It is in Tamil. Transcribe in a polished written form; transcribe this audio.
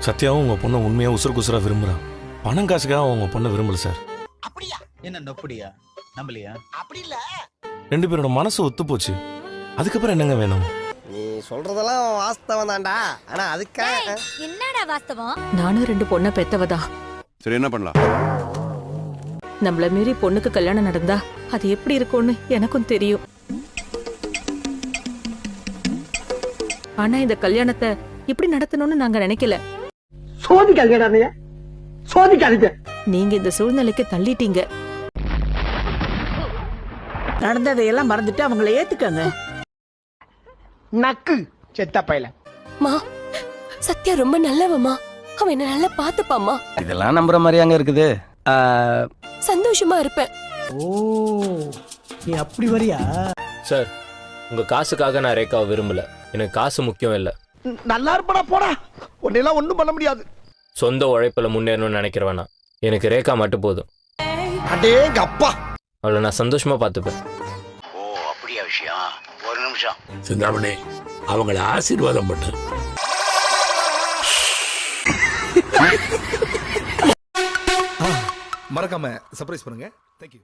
சத்யாவும் உங்க பொண்ணை உண்மையா உசுருக்கு உசுரா விரும்புறான். பணம் காசுக்காக உங்க பொண்ணை விரும்பல சார். அப்படியா? என்ன நொப்படியா? நம்பலையா? அப்படி இல்ல. 2 பேரோட மனசு ஒத்து போச்சு. அதுக்கப்புறம் என்னங்க வேணும்? நீ சொல்றதெல்லாம் வாஸ்தவம் தான்டா. ஆனா அதுக்காக என்னடா வாஸ்தவம்? நானும் 2 பொண்ணை பெத்தவதா. சரி, என்ன பண்ணலாம்? நம்மள மீறி பொண்ணுக்கு கல்யாணம் நடந்தா அது எப்படி இருக்கும்னு எனக்கும் தெரியும். ஆனா இந்த கல்யாணத்தை இப்படி நடத்தணும்னு நாங்க நினைக்கல. சோதிக்காதீங்க. நீங்க இந்த சூழ்நிலைக்கு தள்ளிட்டீங்க. நடந்ததையெல்லாம் மறந்துட்டு அவங்கள ஏத்துக்கங்க. நக்கு செத்த பையல. மா, சத்யா ரொம்ப நல்லவமா. அவன் என்ன நல்லா பாத்துப்பாமா. இதெல்லாம் நம்புற மாதிரியாங்க இருக்குது. சந்தோஷமா இருப்பேன். ஓ, நீ அப்படி வரியா? சார், உங்க காசுக்காக நான் ரேகாவை விரும்பல. எனக்கு காசு முக்கியம் இல்லை. நல்லா இருப்படா போடா. உன்னெல்லாம் ஒண்ணும் பண்ண முடியாது. சொந்த உழைப்பில் முன்னேறணும்னு நினைக்கிறவனா. எனக்கு ரேகா மட்டும் போதும். அடேங்க அப்பா. அவளை நான் சந்தோஷமா பார்த்துப்பேன். ஓ, அப்படியா விஷயம்? ஒரு நிமிஷம். சிந்தாமணி, அவங்கள ஆசீர்வாதம் பண்ணு. மறக்காம சர்ப்ரைஸ் பண்ணுங்க. தேங்க்யூ.